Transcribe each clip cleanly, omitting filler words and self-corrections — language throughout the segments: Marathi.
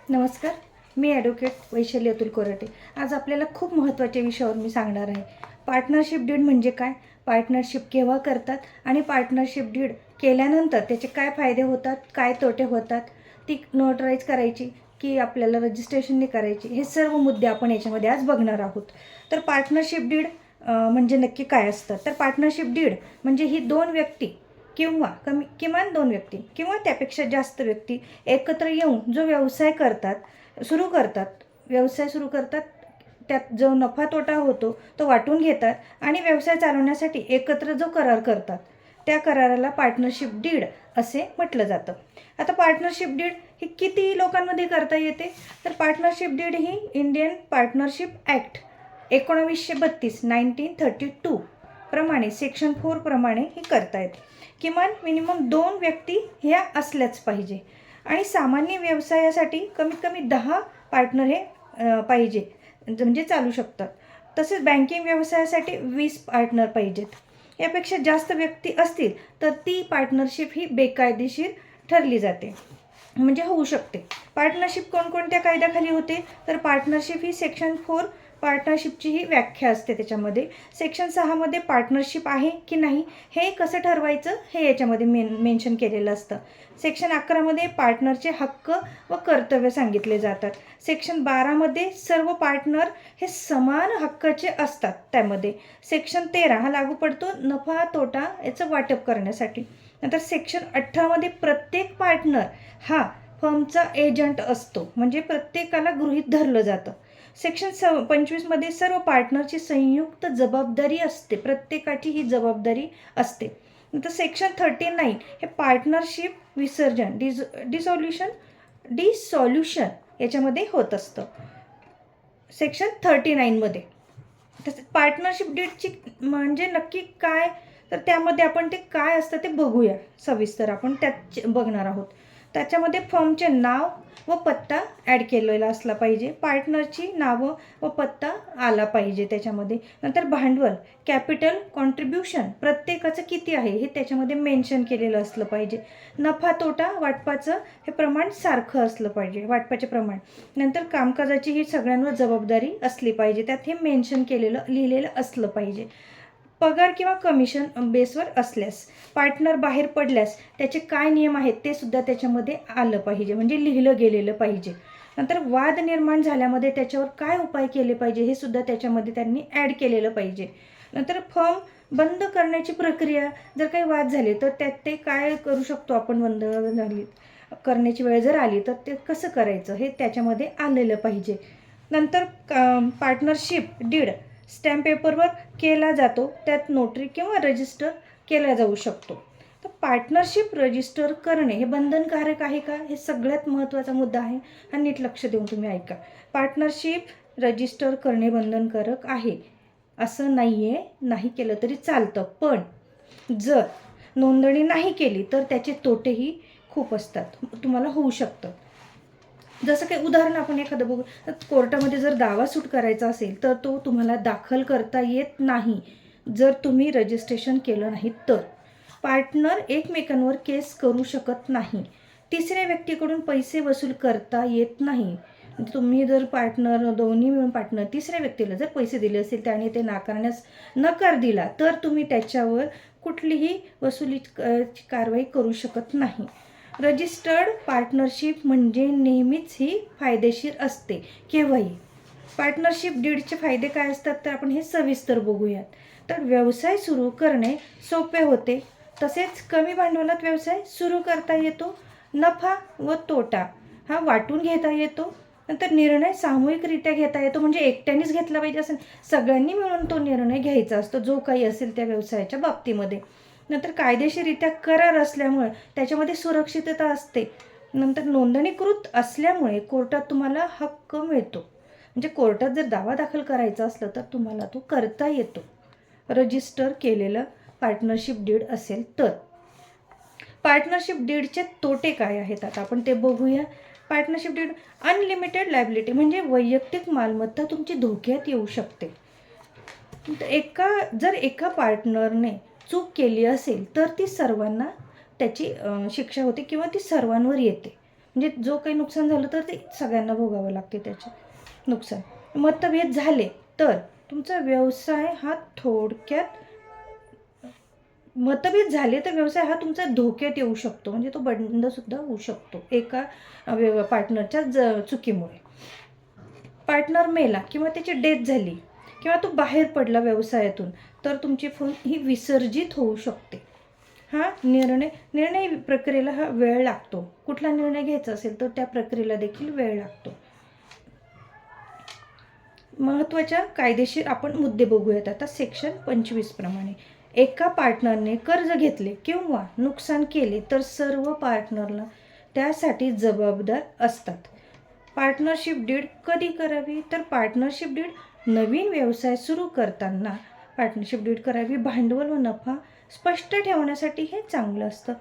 नमस्कार. मी ॲडव्होकेट वैशाली अतुल कोराटे. आज आपल्याला खूप महत्त्वाच्या विषयावर मी सांगणार आहे. पार्टनरशिप डीड म्हणजे काय, पार्टनरशिप केव्हा करतात आणि पार्टनरशिप डीड केल्यानंतर त्याचे काय फायदे होतात, काय तोटे होतात, ती नोटराईज करायची की आपल्याला रजिस्ट्रेशनने करायची, हे सर्व मुद्दे आपण याच्यामध्ये आज बघणार आहोत. तर पार्टनरशिप डीड म्हणजे नक्की काय असतं. तर पार्टनरशिप डीड म्हणजे ही दोन व्यक्ती किंवा किमान दोन व्यक्ती किंवा त्यापेक्षा जास्त व्यक्ती एकत्र येऊन जो व्यवसाय सुरू करतात, त्यात जो नफा तोटा होतो तो वाटून घेतात आणि व्यवसाय चालवण्यासाठी एकत्र जो करार करतात, त्या कराराला पार्टनरशिप डीड असे म्हटलं जातं. आता पार्टनरशिप डीड ही किती लोकांमध्ये करता येते, तर पार्टनरशिप डीड ही इंडियन पार्टनरशिप ॲक्ट 1932 प्रमाणे सेक्शन 4 प्रमाणे ही करता येते. किमान मिनिमम 2 व्यक्ती ह्या असल्याच पाहिजे आणि सामान्य व्यवसायासाठी कमीत कमी 10 पार्टनर हे पाहिजे, म्हणजे चालू शकतात. तसेच बँकिंग व्यवसायासाठी 20 पार्टनर पाहिजेत. यापेक्षा जास्त व्यक्ती असतील तर ती पार्टनरशिप ही बेकायदेशीर ठरली जाते, म्हणजे होऊ शकते. पार्टनरशिप कोणकोणत्या कायद्याखाली होते, तर पार्टनरशिप ही सेक्शन 4 पार्टनरशिपची ही व्याख्या असते. त्याच्यामध्ये सेक्शन 6मध्ये पार्टनरशिप आहे की नाही हे कसं ठरवायचं हे याच्यामध्ये मेन्शन केलेलं असतं. सेक्शन 11मध्ये पार्टनरचे हक्क व कर्तव्य सांगितले जातात. सेक्शन 12मध्ये सर्व पार्टनर हे समान हक्काचे असतात. त्यामध्ये सेक्शन 13 हा लागू पडतो नफा तोटा याचं वाटप करण्यासाठी. नंतर सेक्शन 18मध्ये प्रत्येक पार्टनर हा फर्मचा एजंट असतो, म्हणजे प्रत्येकाला गृहीत धरलं जातं. सेक्शन 25मध्ये सर्व पार्टनरची संयुक्त जबाबदारी असते, प्रत्येकाची ही जबाबदारी असते. नंतर सेक्शन 39 हे पार्टनरशिप विसर्जन डिसॉल्युशन याच्यामध्ये होत असतं सेक्शन 39मध्ये. तसंच पार्टनरशिप डीडची म्हणजे नक्की काय, तर त्यामध्ये आपण ते काय असतं ते बघूया सविस्तर. आपण त्यात बघणार आहोत. त्याच्यामध्ये फर्मचे नाव व पत्ता ॲड केलेला असला पाहिजे, पार्टनरची नावं व पत्ता आला पाहिजे त्याच्यामध्ये. नंतर भांडवल कॅपिटल कॉन्ट्रीब्युशन प्रत्येकाचं किती आहे हे त्याच्यामध्ये मेन्शन केलेलं असलं पाहिजे. नफा तोटा वाटपाचं हे प्रमाण सारखं असलं पाहिजे, वाटपाचे प्रमाण. नंतर कामकाजाची ही सगळ्यांवर जबाबदारी असली पाहिजे, त्यात हे मेन्शन केलेलं लिहिलेलं असलं पाहिजे. पगार किंवा कमिशन बेसवर असल्यास, पार्टनर बाहेर पडल्यास त्याचे काय नियम आहेत ते सुद्धा त्याच्यामध्ये आलं पाहिजे, म्हणजे लिहिलं गेलेलं पाहिजे. नंतर वाद निर्माण झाल्यामध्ये त्याच्यावर काय उपाय केले पाहिजे हे सुद्धा त्याच्यामध्ये त्यांनी ॲड केलेलं पाहिजे. नंतर फर्म बंद करण्याची प्रक्रिया, जर काही वाद झाले तर त्यात ते काय करू शकतो आपण, बंद झाली करण्याची वेळ जर आली तर ते कसं करायचं हे त्याच्यामध्ये आलेलं पाहिजे. नंतर पार्टनरशिप डीड स्टॅम्प पेपरवर केला जातो, त्यात नोटरी किंवा रजिस्टर केला जाऊ शकतो. तर पार्टनरशिप रजिस्टर करणे हे बंधनकारक आहे का, हे सगळ्यात महत्त्वाचा मुद्दा आहे हा नीट लक्ष देऊन तुम्ही ऐका. पार्टनरशिप रजिस्टर करणे बंधनकारक आहे असं नाही आहे, नाही केलं तरी चालतं. पण जर नोंदणी नाही केली तर त्याचे तोटेही खूप असतात, तुम्हाला होऊ शकतं. जसं काही उदाहरण आपण एखादं बघू, कोर्टामध्ये जर दावा सूट करायचा असेल तर तो तुम्हाला दाखल करता येत नाही जर तुम्ही रजिस्ट्रेशन केलं नाही तर. पार्टनर एकमेकांवर केस करू शकत नाही. तिसऱ्या व्यक्तीकडून पैसे वसूल करता येत नाही. तुम्ही जर पार्टनर दोन्ही मिळून पार्टनर तिसऱ्या व्यक्तीला जर पैसे दिले असेल त्याने ते नाकारण्यास नकार दिला तर तुम्ही त्याच्यावर कुठलीही वसुलीची कारवाई करू शकत नाही. रजिस्टर्ड पार्टनरशिप म्हणजे नेहमीच ही फायदेशीर असते, केव्हाही. पार्टनरशिप डीडचे फायदे काय असतात तर आपण हे सविस्तर बघूयात. तर व्यवसाय सुरू करणे सोपे होते, तसेच कमी भांडवलात व्यवसाय सुरू करता येतो. नफा व तोटा हा वाटून घेता येतो. नंतर निर्णय सामूहिकरित्या घेता येतो, म्हणजे एकट्यानेच घेतला पाहिजे असं, सगळ्यांनी मिळून तो निर्णय घ्यायचा असतो जो काही असेल त्या व्यवसायाच्या बाबतीमध्ये. नंतर कायदेशीररित्या करार असल्यामुळे त्याच्यामध्ये सुरक्षितता असते. नंतर नोंदणीकृत असल्यामुळे कोर्टात तुम्हाला हक्क मिळतो, म्हणजे कोर्टात जर दावा दाखल करायचा असला तर तुम्हाला तो करता येतो रजिस्टर केलेलं पार्टनरशिप डीड असेल तर. पार्टनरशिप डीडचे तोटे काय आहेत आता आपण ते बघूया. पार्टनरशिप डीड अनलिमिटेड लायबिलिटी, म्हणजे वैयक्तिक मालमत्ता तुमची धोक्यात येऊ शकते. जर एका पार्टनरने चूक केली असेल तर ती सर्वांना त्याची शिक्षा होते किंवा ती सर्वांवर येते. म्हणजे जो काही नुकसान झालं तर ते सगळ्यांना भोगावं लागते त्याचे नुकसान. मतभेद झाले तर तुमचा व्यवसाय हा थोडक्यात, मतभेद झाले तर व्यवसाय हा तुमचा धोक्यात येऊ शकतो, म्हणजे तो बंदसुद्धा होऊ शकतो एका पार्टनरच्या चुकीमुळे. पार्टनर मेला किंवा त्याची डेथ झाली किंवा तो बाहेर पडला व्यवसायातून तर तुमची फर्म ही विसर्जित होऊ शकते. हा निर्णय प्रक्रियेला हा वेळ लागतो. कुठला निर्णय घ्यायचा असेल तर त्या प्रक्रियेला देखील वेळ लागतो. महत्त्वाच्या कायदेशीर आपण मुद्दे बघूयात आता सेक्शन 25 प्रमाणे. एका पार्टनरने कर्ज घेतले किंवा नुकसान केले तर सर्व पार्टनरला त्यासाठी जबाबदार असतात. पार्टनरशिप डीड कधी करावी तर पार्टनरशिप डीड नवीन व्यवसाय सुरू करताना पार्टनरशिप डीड करावी. भांडवल व नफा स्पष्ट ठेवण्यासाठी हे चांगलं असतं.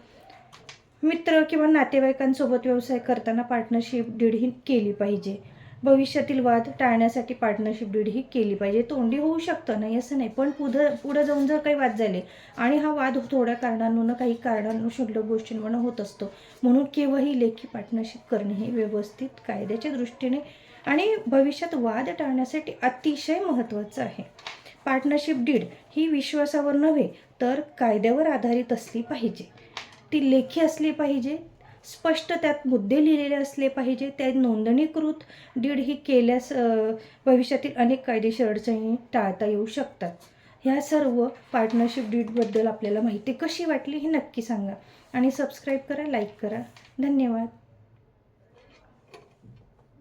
मित्र किंवा नातेवाईकांसोबत व्यवसाय करताना पार्टनरशिप डीड ही केली पाहिजे. भविष्यातील वाद टाळण्यासाठी पार्टनरशिप डीड ही केली पाहिजे. तोंडी होऊ शकतं, नाही असं नाही, पण पुढं जाऊन जर काही वाद झाले आणि हा वाद थोड्या कारणांवरून काही कारणांवर क्षुल्लक गोष्टींवरून होत असतो, म्हणून केव्हाही लेखी पार्टनरशिप करणे हे व्यवस्थित कायद्याच्या दृष्टीने आणि भविष्यात वाद टाळण्यासाठी अतिशय महत्त्वाचं आहे. पार्टनरशिप डीड ही विश्वासावर नव्हे तर कायद्यावर आधारित असली पाहिजे. ती लेखी असली पाहिजे, स्पष्ट त्यात मुद्दे लिहिलेले असले पाहिजे. त्या नोंदणीकृत डीड ही केल्यास भविष्यातील अनेक कायदेशीर अडचणी टाळता येऊ शकतात. ह्या सर्व पार्टनरशिप डीडबद्दल आपल्याला माहिती कशी वाटली हे नक्की सांगा आणि सबस्क्राईब करा, लाईक करा. धन्यवाद.